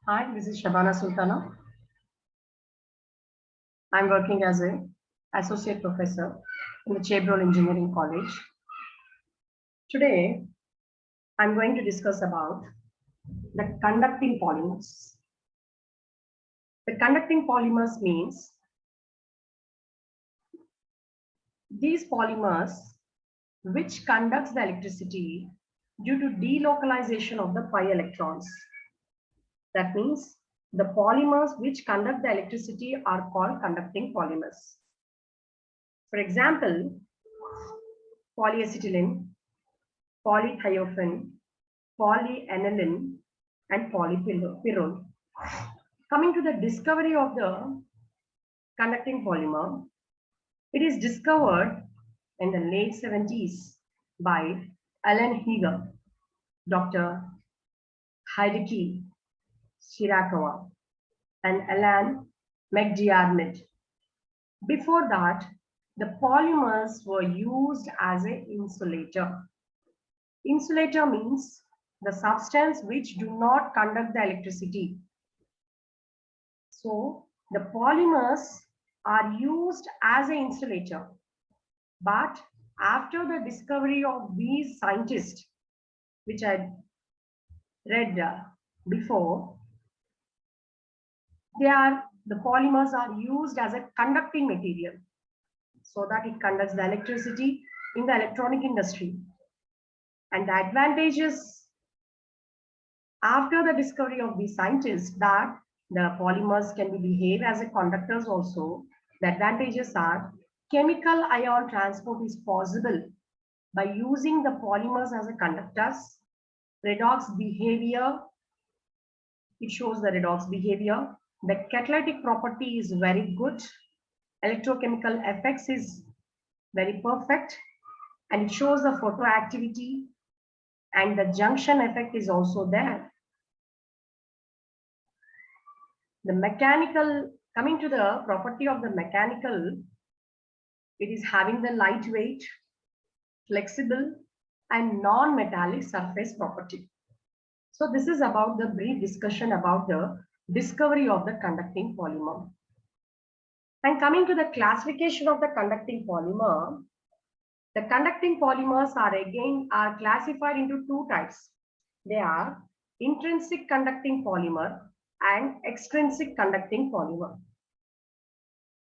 Hi, this is Shabana Sultana. I'm working as an associate professor in the Chabrol Engineering College. Today, I'm going to discuss about the conducting polymers. The conducting polymers means these polymers which conducts the electricity due to delocalization of the pi electrons. That means the polymers which conduct the electricity are called conducting polymers. For example, polyacetylene, polythiophene, polyaniline, and polypyrrole. Coming to the discovery of the conducting polymer, it is discovered in the late 70s by Alan Heger, Dr. Hideki Shirakawa, and Alan McDiarmid. Before that, the polymers were used as an insulator. Insulator means the substance which do not conduct the electricity. So the polymers are used as an insulator. But after the discovery of these scientists, which I read before, the polymers are used as a conducting material so that it conducts the electricity in the electronic industry. And the advantages after the discovery of these scientists that the polymers can behave as a conductors also. The advantages are chemical ion transport is possible by using the polymers as a conductors. Redox behavior, it shows the redox behavior. The catalytic property is very good. Electrochemical effects is very perfect, and it shows the photoactivity, and the junction effect is also there. The mechanical, coming to the property of the mechanical, it is having the lightweight, flexible, and non-metallic surface property. So this is about the brief discussion about the discovery of the conducting polymer. And coming to the classification of the conducting polymer, the conducting polymers are classified into two types. They are intrinsic conducting polymer and extrinsic conducting polymer.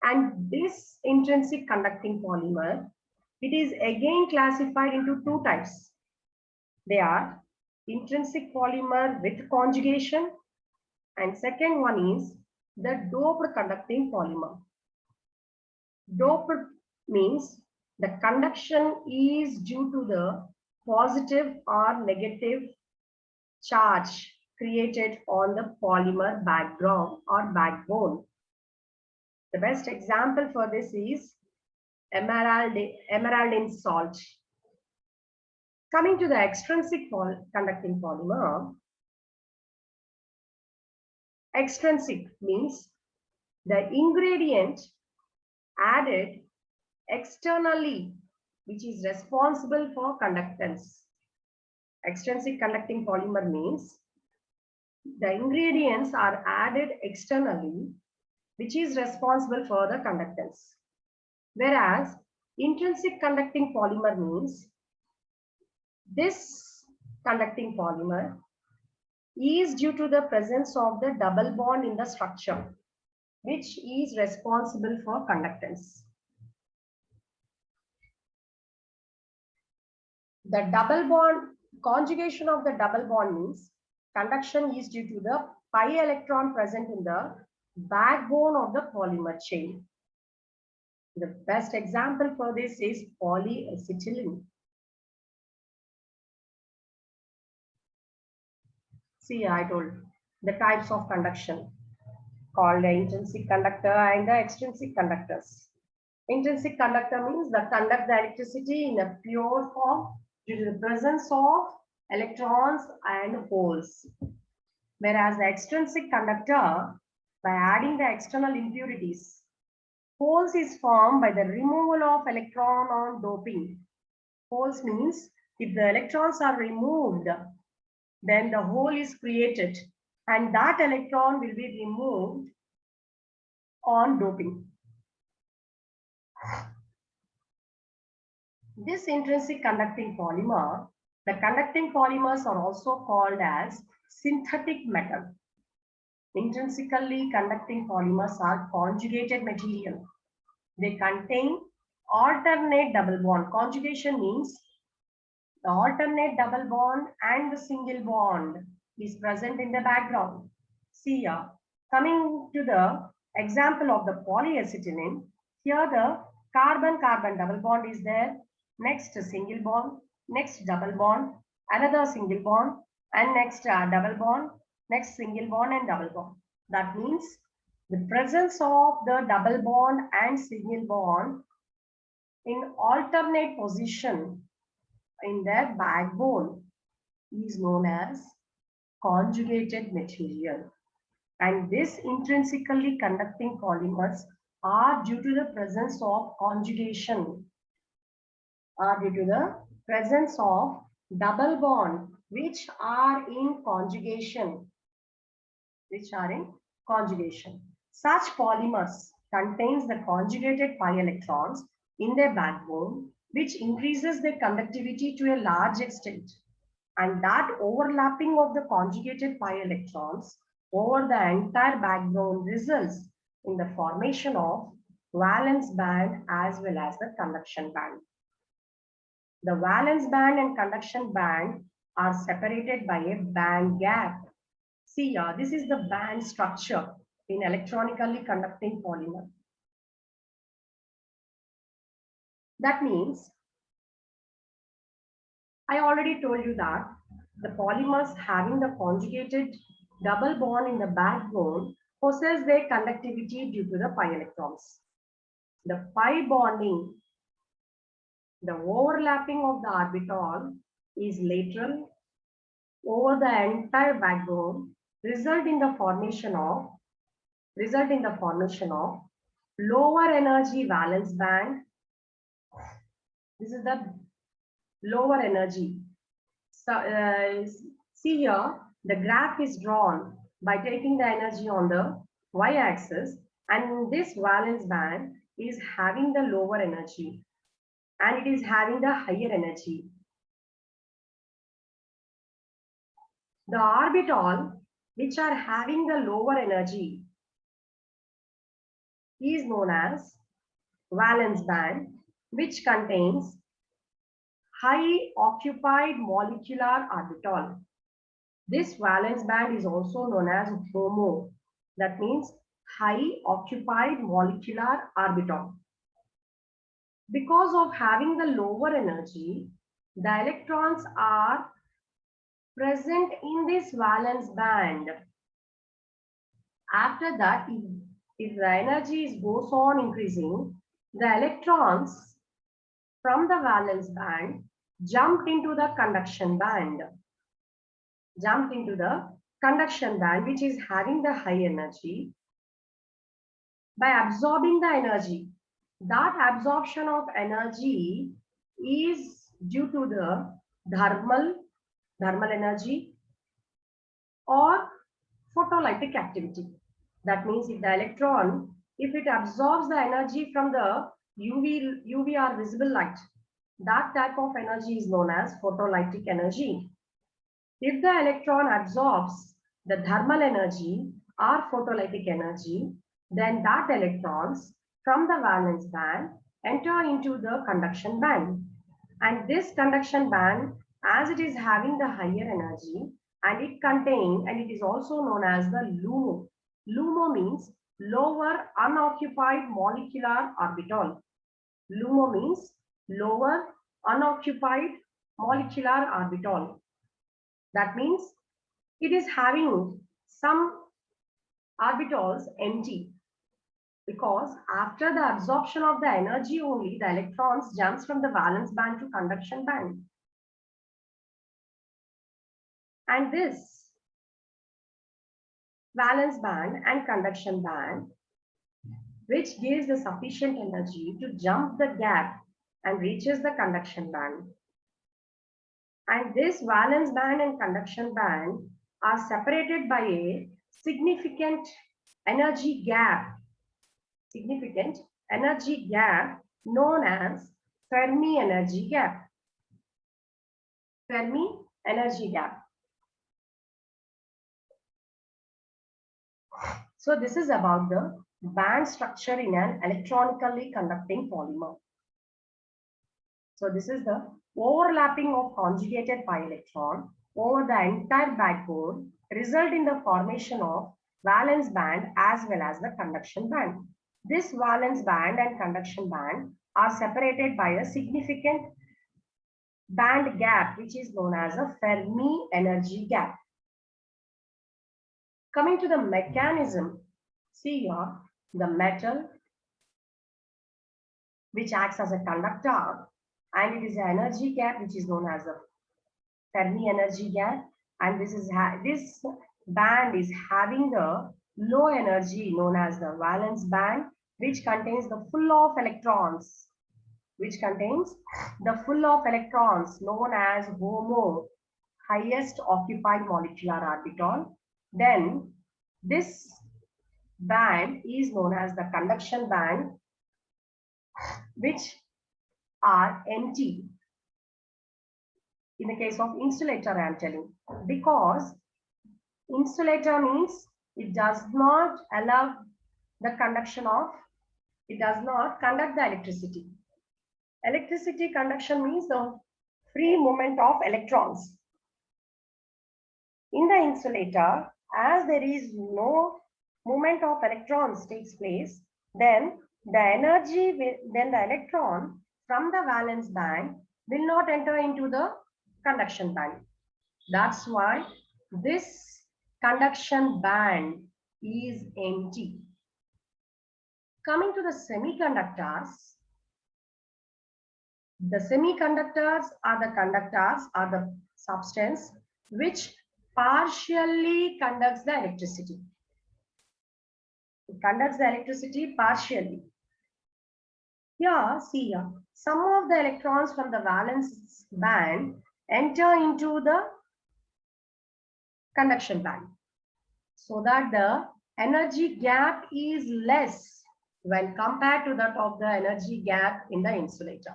And this intrinsic conducting polymer, it is again classified into two types. They are intrinsic polymer with conjugation, and second one is the doped conducting polymer. Doped means the conduction is due to the positive or negative charge created on the polymer background or backbone. The best example for this is emeraldine salt. Coming to the extrinsic conducting polymer, extrinsic means the ingredient added externally which is responsible for conductance. Extrinsic conducting polymer means the ingredients are added externally which is responsible for the conductance. Whereas intrinsic conducting polymer means this conducting polymer is due to the presence of the double bond in the structure, which is responsible for conductance. The double bond, conjugation of the double bond means conduction is due to the pi electron present in the backbone of the polymer chain. The best example for this is polyacetylene. See, I told the types of conduction called the intrinsic conductor and the extrinsic conductors. Intrinsic conductor means the conduct the electricity in a pure form due to the presence of electrons and holes. Whereas the extrinsic conductor, by adding the external impurities, holes is formed by the removal of electron on doping. Holes means if the electrons are removed, then the hole is created and that electron will be removed on doping. This intrinsic conducting polymer, the conducting polymers are also called as synthetic metal. Intrinsically conducting polymers are conjugated material. They contain alternate double bond. Conjugation means the alternate double bond and the single bond is present in the background. See here, coming to the example of the polyacetylene, here the carbon-carbon double bond is there, next single bond, next double bond, another single bond, and next double bond, next single bond and double bond. That means the presence of the double bond and single bond in alternate position in their backbone is known as conjugated material. And this intrinsically conducting polymers are due to the presence of conjugation, are due to the presence of double bond which are in conjugation, Such polymers contains the conjugated pi electrons in their backbone, which increases their conductivity to a large extent. And that overlapping of the conjugated pi electrons over the entire backbone results in the formation of valence band as well as the conduction band. The valence band and conduction band are separated by a band gap. See here, this is the band structure in electronically conducting polymer. That means, I already told you that the polymers having the conjugated double bond in the backbone possess their conductivity due to the pi electrons. The pi bonding, the overlapping of the orbital is lateral over the entire backbone, result in the formation of lower energy valence band. This is the lower energy. So see here, the graph is drawn by taking the energy on the y-axis, and this valence band is having the lower energy and it is having the higher energy. The orbital which are having the lower energy is known as valence band, which contains high occupied molecular orbital. This valence band is also known as HOMO. That means high occupied molecular orbital. Because of having the lower energy, the electrons are present in this valence band. After that, if the energy goes on increasing, the electrons from the valence band jumped into the conduction band. Which is having the high energy. By absorbing the energy, that absorption of energy is due to the thermal energy or photolytic activity. That means if the electron, if it absorbs the energy from the UV or visible light, that type of energy is known as photolytic energy. If the electron absorbs the thermal energy or photolytic energy, then that electrons from the valence band enter into the conduction band. And this conduction band, as it is having the higher energy, and it is also known as the LUMO. LUMO means lower unoccupied molecular orbital. LUMO means lower unoccupied molecular orbital. That means it is having some orbitals empty, because after the absorption of the energy only, the electrons jumps from the valence band to conduction band. And this valence band and conduction band, which gives the sufficient energy to jump the gap and reaches the conduction band. And this valence band and conduction band are separated by a significant energy gap, known as Fermi energy gap. Fermi energy gap. So this is about the band structure in an electronically conducting polymer. So this is the overlapping of conjugated pi electron over the entire backbone result in the formation of valence band as well as the conduction band. This valence band and conduction band are separated by a significant band gap, which is known as a Fermi energy gap. Coming to the mechanism, see here the metal which acts as a conductor, and it is an energy gap which is known as a Fermi energy gap, and this band is having the low energy known as the valence band, which contains the full of electrons, known as HOMO, highest occupied molecular orbital. Then this band is known as the conduction band, which are empty. In the case of insulator, I am telling, because insulator means it does not allow the conduction of, it does not conduct the electricity. Electricity conduction means the free movement of electrons. In the insulator, as there is no movement of electrons takes place, then the electron from the valence band will not enter into the conduction band. That's why this conduction band is empty. Coming to the semiconductors are the substance which partially conducts the electricity. It conducts the electricity partially. Here, see here, some of the electrons from the valence band enter into the conduction band, so that the energy gap is less when compared to that of the energy gap in the insulator.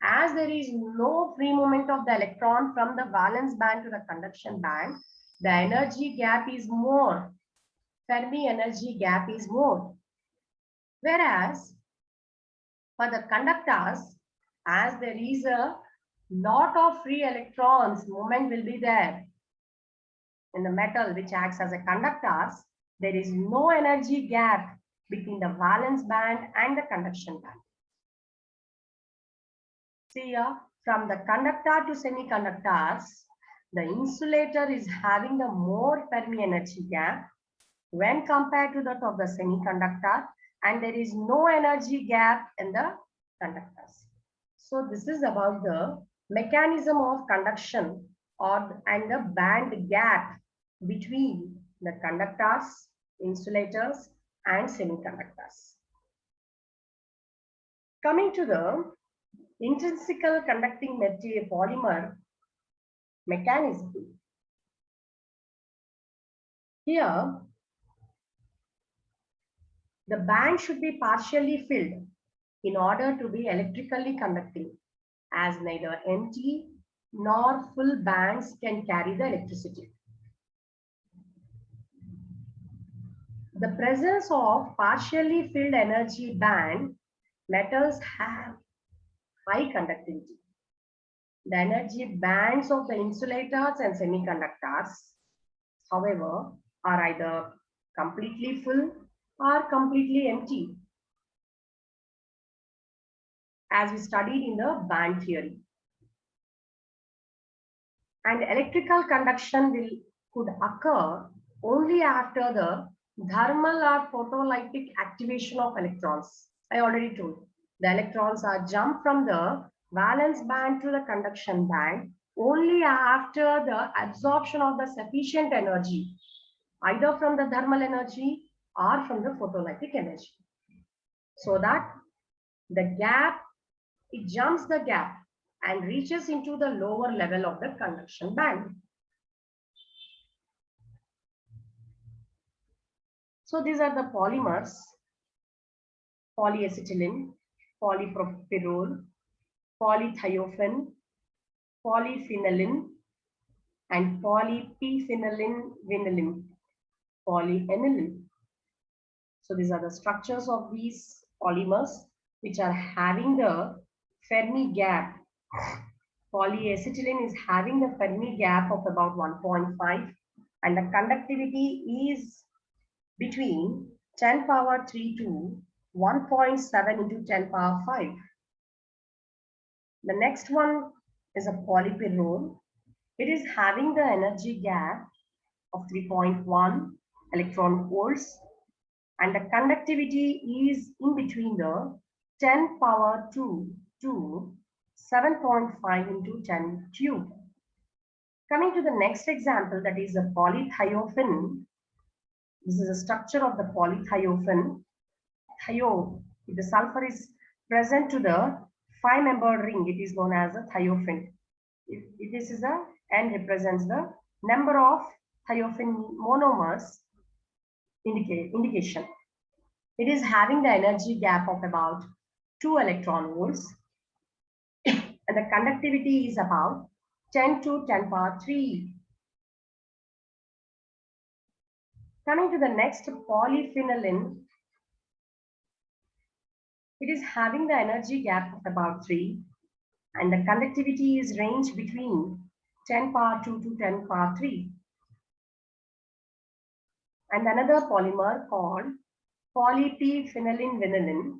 As there is no free movement of the electron from the valence band to the conduction band, the energy gap is more. Fermi energy gap is more. Whereas for the conductors, as there is a lot of free electrons, movement will be there in the metal which acts as a conductors, there is no energy gap between the valence band and the conduction band. See here, from the conductor to semiconductors, the insulator is having a more Fermi energy gap when compared to that of the semiconductor, and there is no energy gap in the conductors. So this is about the mechanism of conduction and the band gap between the conductors, insulators, and semiconductors. Coming to the intrinsical conducting material polymer mechanism. Here, the band should be partially filled in order to be electrically conducting, as neither empty nor full bands can carry the electricity. The presence of partially filled energy band metals have high conductivity. The energy bands of the insulators and semiconductors, however, are either completely full or completely empty, as we studied in the band theory. And electrical conduction could occur only after the thermal or photolytic activation of electrons. I already told. The electrons are jumped from the valence band to the conduction band only after the absorption of the sufficient energy, either from the thermal energy or from the photolytic energy. So that the gap, it jumps the gap and reaches into the lower level of the conduction band. So these are the polymers: polyacetylene, polypropyrrole, polythiophene, polyphenylene, and polyphenylene vinylene, polyaniline. So these are the structures of these polymers which are having the Fermi gap. Polyacetylene is having the Fermi gap of about 1.5, and the conductivity is between 10 power 3 to 1.7 into 10 power 5. The next one is a polypyrrole. It is having the energy gap of 3.1 electron volts, and the conductivity is in between the 10 power 2 to 7.5 into 10 cube. Coming to the next example, that is a polythiophene. This is a structure of the polythiophene. Thio, if the sulfur is present to the 5-membered ring, it is known as a thiophene. If this is a N represents the number of thiophene monomers indication. It is having the energy gap of about 2 electron volts, and the conductivity is about 10 to 10 power 3. Coming to the next, polyphenylene. It is having the energy gap of about 3, and the conductivity is range between 10 power 2 to 10 power 3. And another polymer called polyphenylene vinylene,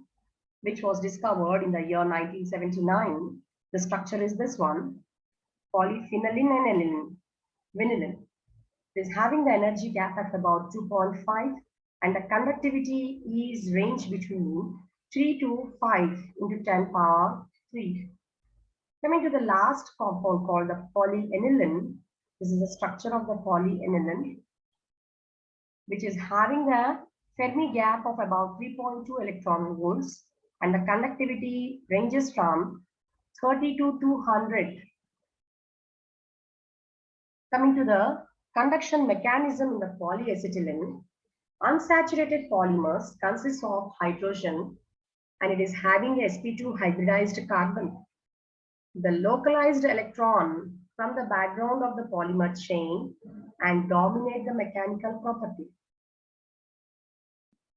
which was discovered in the year 1979. The structure is this one: polyphenylene and vinylene. It is having the energy gap of about 2.5, and the conductivity is range between 3 to 5 into 10 power 3. Coming to the last compound called the polyaniline. This is the structure of the polyaniline, which is having the Fermi gap of about 3.2 electron volts, and the conductivity ranges from 30 to 200. Coming to the conduction mechanism in the polyacetylene, unsaturated polymers consist of hydrogen, and it is having sp2 hybridized carbon. The localized electron from the background of the polymer chain and dominate the mechanical property.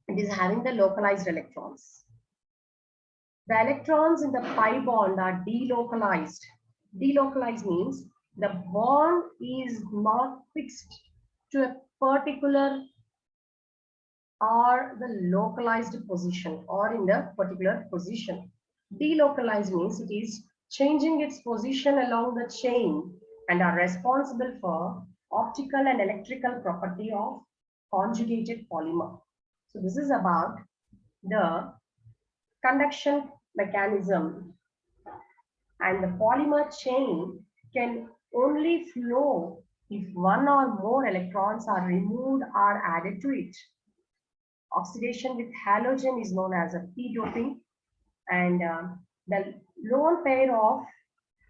It is having the localized electrons. The electrons in the pi bond are delocalized. Delocalized means the bond is not fixed to a particular or the localized position or in the particular position. Delocalized means it is changing its position along the chain and are responsible for optical and electrical property of conjugated polymer. So this is about the conduction mechanism, and the polymer chain can only flow if one or more electrons are removed or added to it. Oxidation with halogen is known as a p-doping, and the lone pair of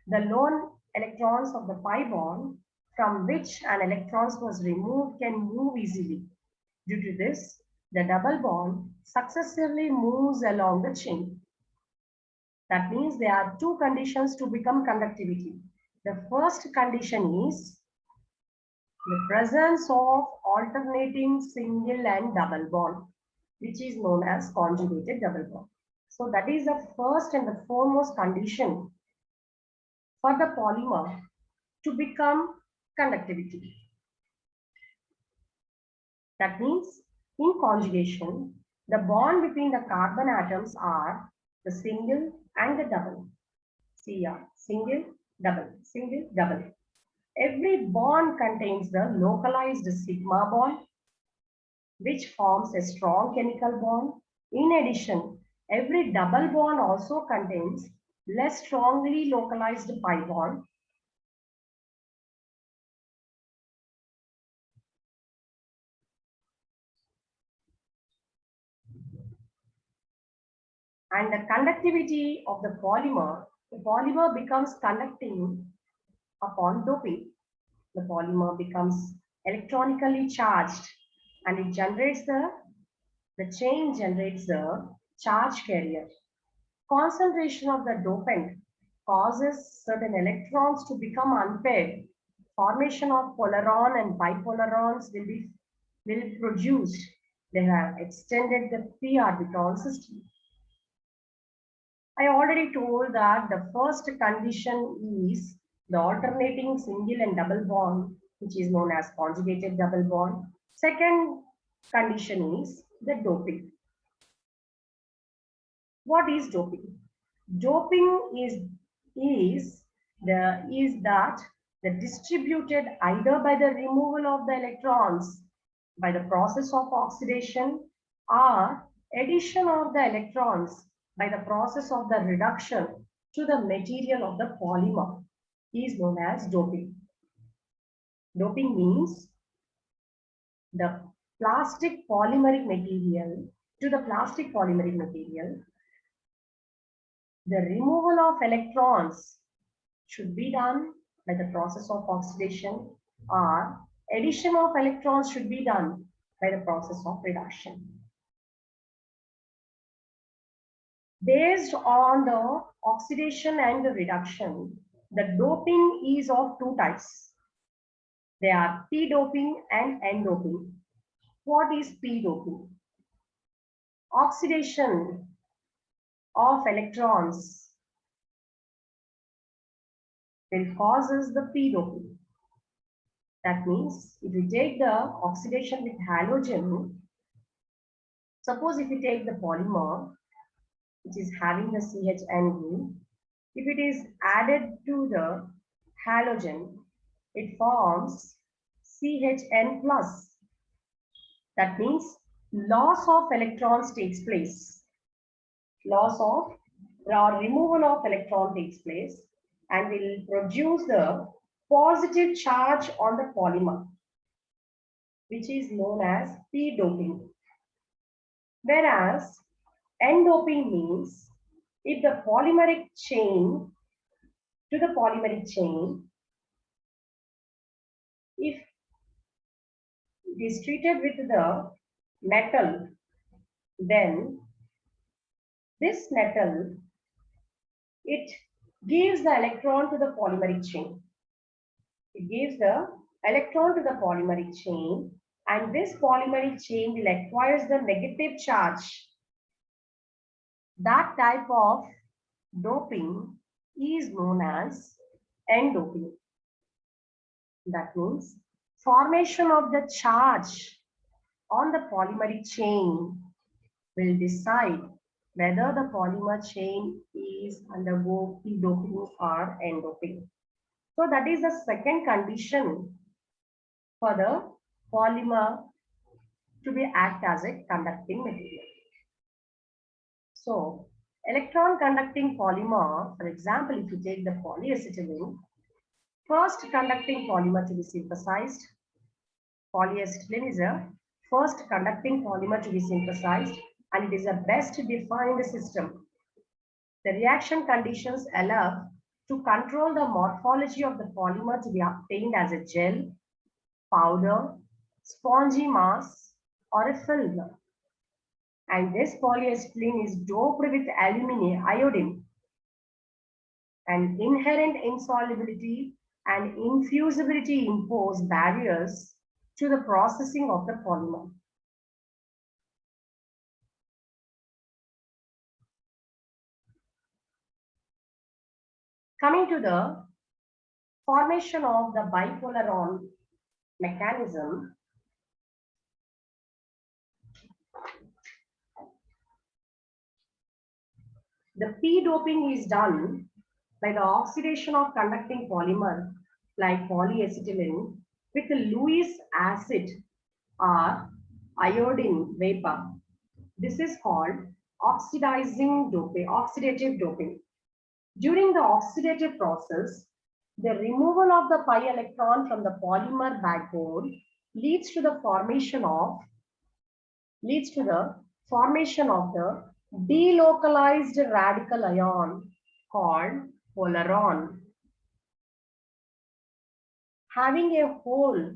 the lone electrons of the pi bond from which an electron was removed can move easily. Due to this, the double bond successively moves along the chain. That means there are two conditions to become conductivity. The first condition is the presence of alternating single and double bond, which is known as conjugated double bond. So that is the first and the foremost condition for the polymer to become conductivity. That means in conjugation, the bond between the carbon atoms are the single and the double. See here, single, double, single, double. Every bond contains the localized sigma bond, which forms a strong chemical bond. In addition, every double bond also contains less strongly localized pi bond. And the conductivity of the polymer becomes conducting upon doping. The polymer becomes electronically charged and it generates the The chain generates the charge carrier. Concentration of the dopant causes certain electrons to become unpaired. Formation of polaron and bipolarons will produce. They have extended the p orbital system. I already told that the first condition is the alternating single and double bond, which is known as conjugated double bond. Second condition is the doping. What is doping? Doping is that the distributed either by the removal of the electrons by the process of oxidation or addition of the electrons by the process of the reduction to the material of the polymer is known as doping. Doping means the plastic polymeric material to the plastic polymeric material. The removal of electrons should be done by the process of oxidation, or addition of electrons should be done by the process of reduction. Based on the oxidation and the reduction, the doping is of two types. They are P doping and N doping. What is P doping? Oxidation of electrons will causes the P doping. That means if you take the oxidation with halogen, suppose if you take the polymer, which is having the CHN group, if it is added to the halogen, it forms CHN plus. That means loss of electrons takes place. Loss of or removal of electron takes place and will produce the positive charge on the polymer, which is known as P doping. Whereas N doping means if the polymeric chain to the polymeric chain, if it is treated with the metal, then this metal, it gives the electron to the polymeric chain. It gives the electron to the polymeric chain, and this polymeric chain will acquire the negative charge. That type of doping is known as N doping. That means formation of the charge on the polymeric chain will decide whether the polymer chain is undergo P doping or N doping. So that is the second condition for the polymer to be act as a conducting material. So electron conducting polymer, for example, if you take the polyacetylene, first conducting polymer to be synthesized, polyacetylene is a first conducting polymer to be synthesized, and it is a best defined system. The reaction conditions allow to control the morphology of the polymer to be obtained as a gel, powder, spongy mass, or a film. And this polyacetylene is doped with aluminum iodine, and inherent insolubility and infusibility impose barriers to the processing of the polymer. Coming to the formation of the bipolaron mechanism, the P doping is done by the oxidation of conducting polymer like polyacetylene with Lewis acid or iodine vapor. This is called oxidative doping. During the oxidative process, the removal of the pi electron from the polymer backbone leads to the formation of the delocalized radical ion called polaron, having a hole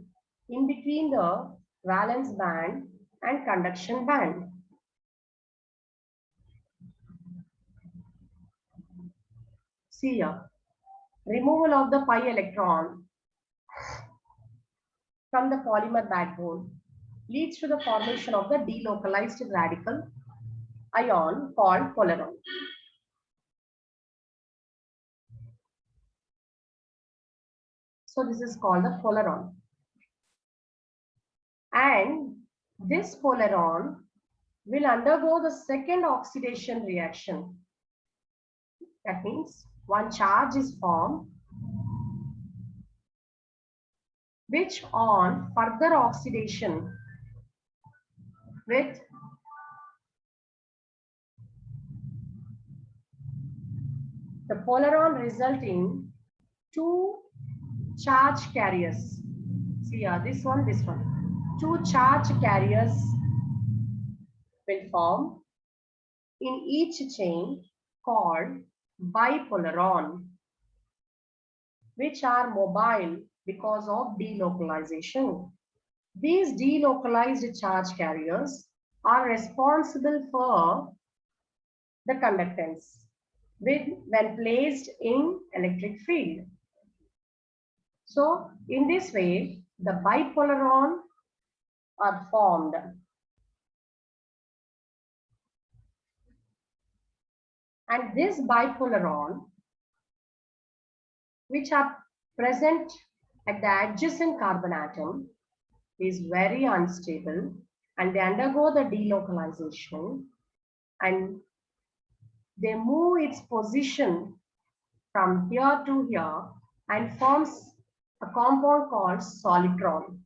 in between the valence band and conduction band. See here, removal of the pi electron from the polymer backbone leads to the formation of the delocalized radical ion called polaron. So this is called the polaron. And this polaron will undergo the second oxidation reaction. That means one charge is formed, which on further oxidation with the polaron result in two charge carriers. See here, this one. Two charge carriers will form in each chain called bipolaron, which are mobile because of delocalization. These delocalized charge carriers are responsible for the conductance when placed in electric field. So in this way, the bipolaron are formed. And this bipolaron, which are present at the adjacent carbon atom, is very unstable and they undergo the delocalization and they move its position from here to here and forms a compound called solitron.